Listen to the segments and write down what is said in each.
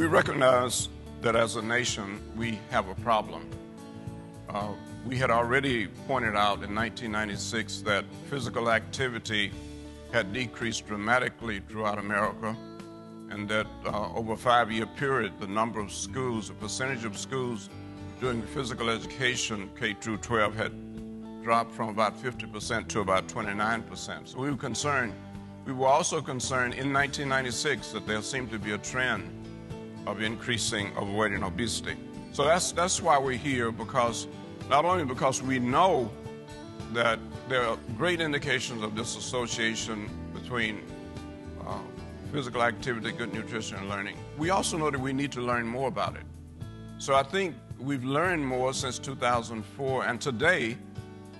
We recognize that as a nation, we have a problem. We had already pointed out in 1996 that physical activity had decreased dramatically throughout America, and that over a 5-year period, the number of schools, the percentage of schools doing physical education, K through 12, had dropped from about 50% to about 29%. So we were concerned. We were also concerned in 1996 that there seemed to be a trend of increasing overweight and obesity. So that's why we're here, because not only because we know that there are great indications of this association between physical activity, good nutrition, and learning. We also know that we need to learn more about it. So I think we've learned more since 2004, and today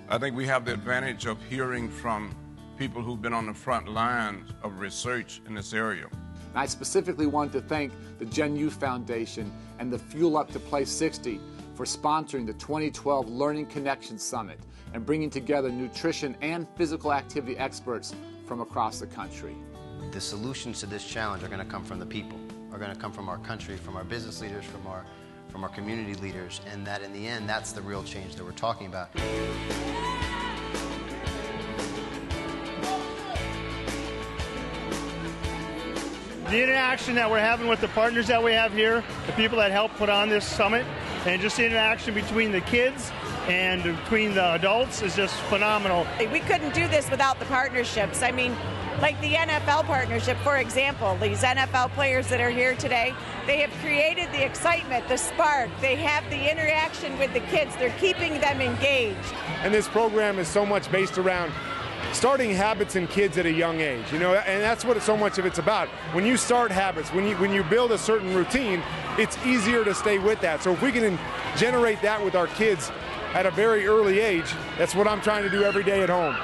I think we have the advantage of hearing from people who've been on the front lines of research in this area. And I specifically want to thank the GYF Foundation and the Fuel Up to Play 60 for sponsoring the 2012 Learning Connection Summit and bringing together nutrition and physical activity experts from across the country. The solutions to this challenge are going to come from the people, are going to come from our country, from our business leaders, from our community leaders, and that in the end, that's the real change that we're talking about. The interaction that we're having with the partners that we have here, the people that help put on this summit, and just the interaction between the kids and between the adults is just phenomenal. We couldn't do this without the partnerships. I mean, like the NFL partnership, for example, these NFL players that are here today, they have created the excitement, the spark. They have the interaction with the kids. They're keeping them engaged. And this program is so much based around starting habits in kids at a young age, you know, and that's what so much of it's about. When you start habits, when you build a certain routine, it's easier to stay with that. So if we can generate that with our kids at a very early age, that's what I'm trying to do every day at home.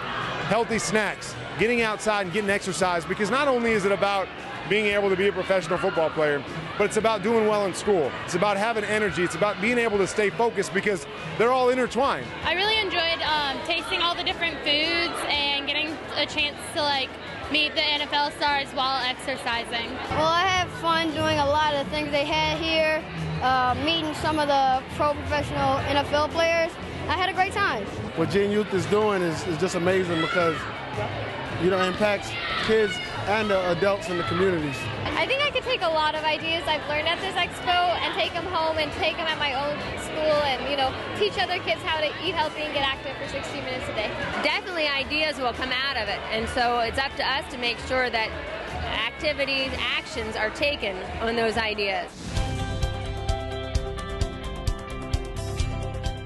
Healthy snacks, getting outside and getting exercise, because not only is it about being able to be a professional football player, but it's about doing well in school. It's about having energy. It's about being able to stay focused, because they're all intertwined. I really enjoyed tasting all the different foods and getting a chance to meet the NFL stars while exercising. Well, I had fun doing a lot of things they had here, meeting some of the professional NFL players. I had a great time. What GYF is doing is just amazing, because it impacts kids and adults in the communities. I think I could take a lot of ideas I've learned at this expo and take them home and take them at my own school and, teach other kids how to eat healthy and get active for 60 minutes a day. Definitely ideas will come out of it, and so it's up to us to make sure that actions are taken on those ideas.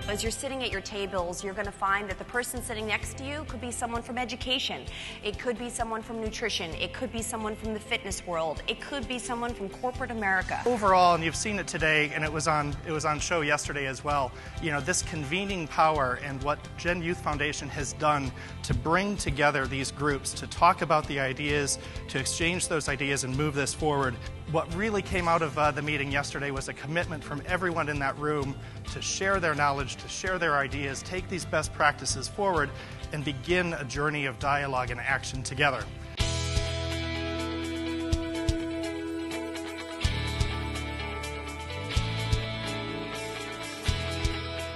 As you're sitting at your tables, you're going to find that the person sitting next to you could be someone from education. It could be someone from nutrition. It could be someone from the fitness world. It could be someone from corporate America. Overall, and you've seen it today, and it was on show yesterday as well, this convening power and what GYF Foundation has done to bring together these groups to talk about the ideas, to exchange those ideas and move this forward. What really came out of the meeting yesterday was a commitment from everyone in that room to share their knowledge, to share their ideas, take these best practices forward, and begin a journey of dialogue and action together.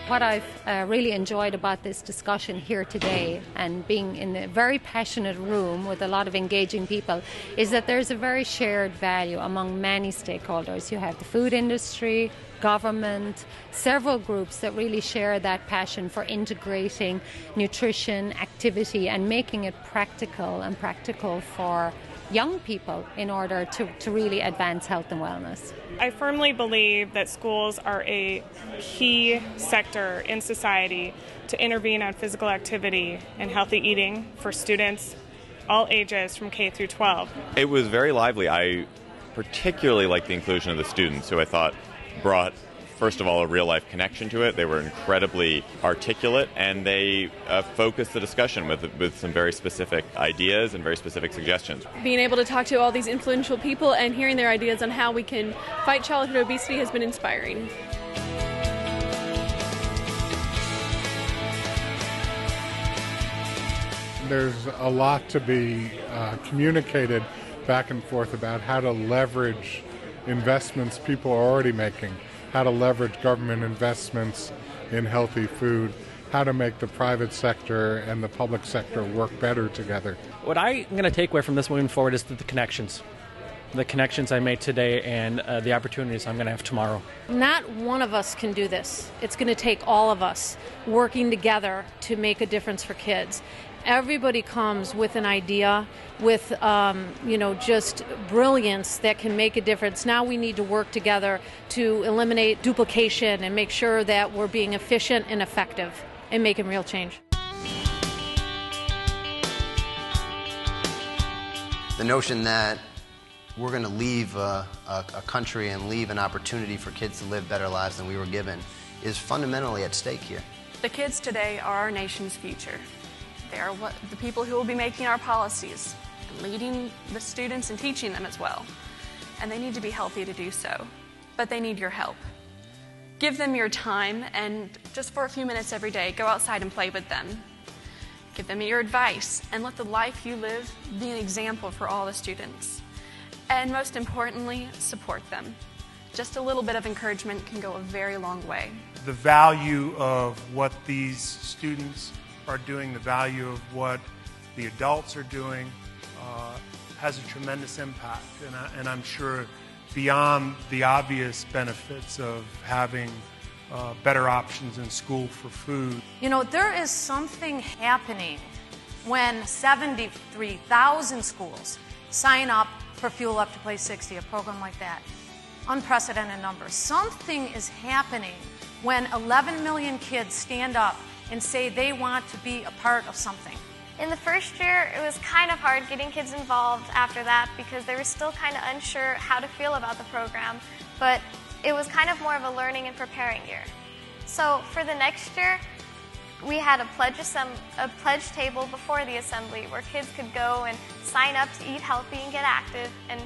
What I've really enjoyed about this discussion here today, and being in a very passionate room with a lot of engaging people, is that there's a very shared value among many stakeholders. You have the food industry, government, several groups that really share that passion for integrating nutrition, activity, and making it practical for young people in order to really advance health and wellness. I firmly believe that schools are a key sector in society to intervene on physical activity and healthy eating for students all ages from K through 12. It was very lively. I particularly liked the inclusion of the students, who I thought brought, first of all, a real-life connection to it. They were incredibly articulate, and they focused the discussion with some very specific ideas and very specific suggestions. Being able to talk to all these influential people and hearing their ideas on how we can fight childhood obesity has been inspiring. There's a lot to be communicated back and forth about how to leverage investments people are already making, how to leverage government investments in healthy food, how to make the private sector and the public sector work better together. What I'm going to take away from this moving forward is the connections. The connections I made today and the opportunities I'm going to have tomorrow. Not one of us can do this. It's going to take all of us working together to make a difference for kids. Everybody comes with an idea, with just brilliance that can make a difference. Now we need to work together to eliminate duplication and make sure that we're being efficient and effective and making real change. The notion that we're going to leave a country and leave an opportunity for kids to live better lives than we were given is fundamentally at stake here. The kids today are our nation's future. They are the people who will be making our policies, leading the students and teaching them as well. And they need to be healthy to do so. But they need your help. Give them your time, and just for a few minutes every day, go outside and play with them. Give them your advice, and let the life you live be an example for all the students. And most importantly, support them. Just a little bit of encouragement can go a very long way. The value of what these students are doing, the value of what the adults are doing, has a tremendous impact. And I'm sure beyond the obvious benefits of having better options in school for food. You know, there is something happening when 73,000 schools sign up for Fuel Up to Play 60, a program like that. Unprecedented numbers. Something is happening when 11 million kids stand up and say they want to be a part of something. In the first year, it was kind of hard getting kids involved after that because they were still kind of unsure how to feel about the program, but it was kind of more of a learning and preparing year. So for the next year, we had a pledge table before the assembly where kids could go and sign up to eat healthy and get active and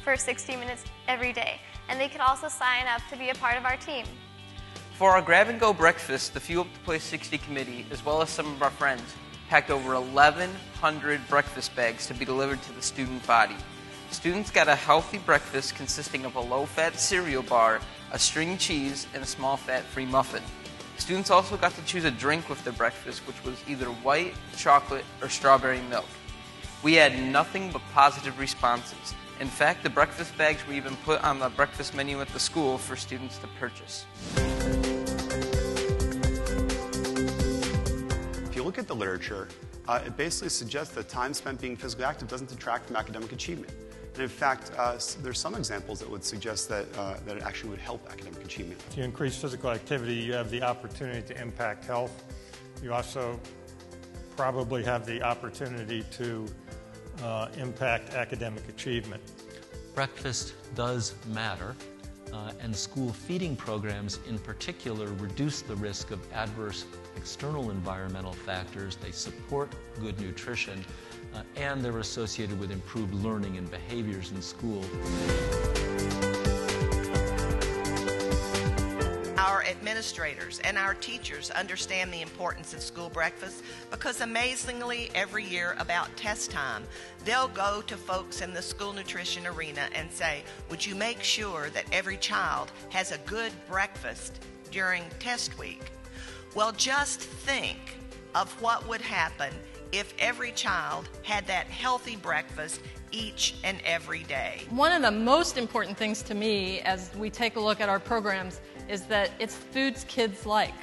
for 60 minutes every day. And they could also sign up to be a part of our team. For our grab-and-go breakfast, the Fuel Up to Play 60 committee, as well as some of our friends, packed over 1,100 breakfast bags to be delivered to the student body. Students got a healthy breakfast consisting of a low-fat cereal bar, a string cheese, and a small fat-free muffin. Students also got to choose a drink with their breakfast, which was either white, chocolate, or strawberry milk. We had nothing but positive responses. In fact, the breakfast bags were even put on the breakfast menu at the school for students to purchase. If you look at the literature, it basically suggests that time spent being physically active doesn't detract from academic achievement. And in fact, there's some examples that would suggest that it actually would help academic achievement. If you increase physical activity, you have the opportunity to impact health. You also probably have the opportunity to impact academic achievement. Breakfast does matter, and school feeding programs in particular reduce the risk of adverse external environmental factors. They support good nutrition, and they're associated with improved learning and behaviors in school. Our administrators and our teachers understand the importance of school breakfast because amazingly every year about test time, they'll go to folks in the school nutrition arena and say, would you make sure that every child has a good breakfast during test week? Well, just think of what would happen if every child had that healthy breakfast each and every day. One of the most important things to me as we take a look at our programs is that it's foods kids like,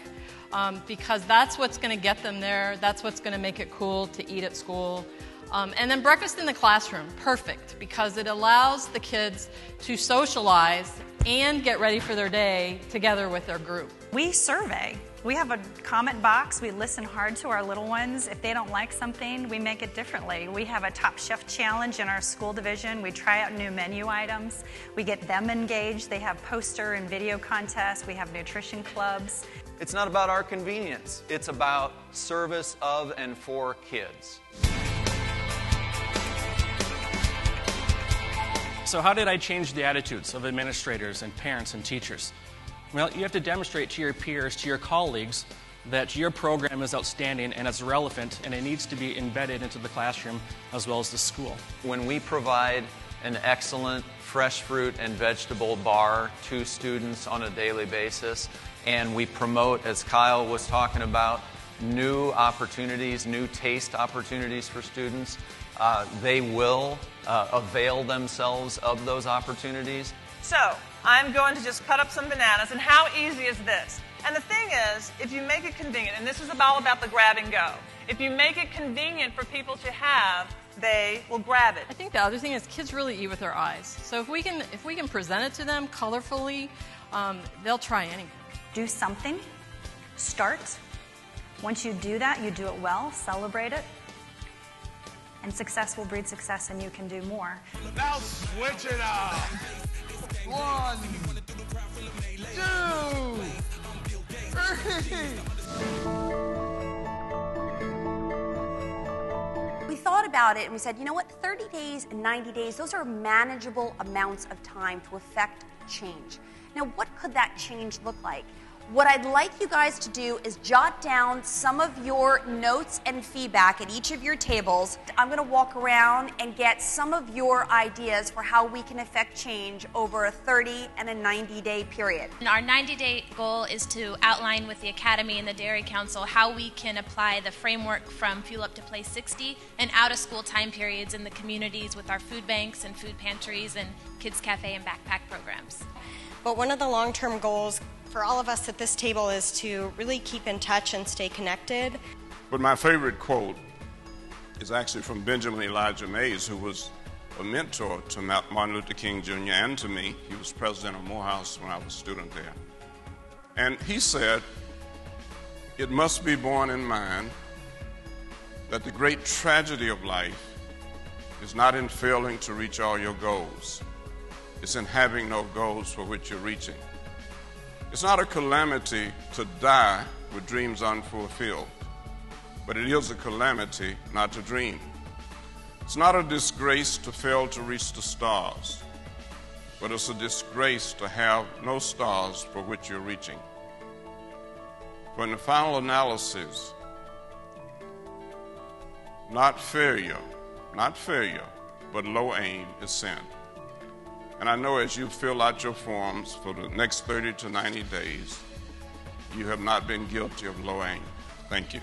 because that's what's going to get them there, that's what's going to make it cool to eat at school. And then breakfast in the classroom, perfect, because it allows the kids to socialize and get ready for their day together with their group. We survey. We have a comment box. We listen hard to our little ones. If they don't like something, we make it differently. We have a Top Chef Challenge in our school division. We try out new menu items. We get them engaged. They have poster and video contests. We have nutrition clubs. It's not about our convenience. It's about service of and for kids. So how did I change the attitudes of administrators and parents and teachers? Well, you have to demonstrate to your peers, to your colleagues, that your program is outstanding and it's relevant and it needs to be embedded into the classroom as well as the school. When we provide an excellent fresh fruit and vegetable bar to students on a daily basis. And we promote, as Kyle was talking about, new opportunities, new taste opportunities for students. They will avail themselves of those opportunities. So, I'm going to just cut up some bananas, and how easy is this? And the thing is, if you make it convenient, and this is all about the grab and go, if you make it convenient for people to have, they will grab it. I think the other thing is kids really eat with their eyes. So if we can present it to them colorfully, they'll try anything. Do something. Start. Once you do that, you do it well, celebrate it. And success will breed success, and you can do more. Now switch it up. 1, 2, 3. We thought about it and we said, you know what, 30 days and 90 days, those are manageable amounts of time to affect change. Now, what could that change look like? What I'd like you guys to do is jot down some of your notes and feedback at each of your tables. I'm going to walk around and get some of your ideas for how we can affect change over a 30 and a 90-day period. Our 90-day goal is to outline with the Academy and the Dairy Council how we can apply the framework from Fuel Up to Play 60 and out-of-school time periods in the communities with our food banks and food pantries and Kids Cafe and backpack programs. But one of the long-term goals for all of us at this table is to really keep in touch and stay connected. But my favorite quote is actually from Benjamin Elijah Mays, who was a mentor to Martin Luther King Jr. and to me. He was president of Morehouse when I was a student there. And he said, "It must be borne in mind that the great tragedy of life is not in failing to reach all your goals. It's in having no goals for which you're reaching. It's not a calamity to die with dreams unfulfilled, but it is a calamity not to dream. It's not a disgrace to fail to reach the stars, but it's a disgrace to have no stars for which you're reaching. For in the final analysis, not failure, but low aim is sin." And I know as you fill out your forms for the next 30 to 90 days, you have not been guilty of low aim. Thank you.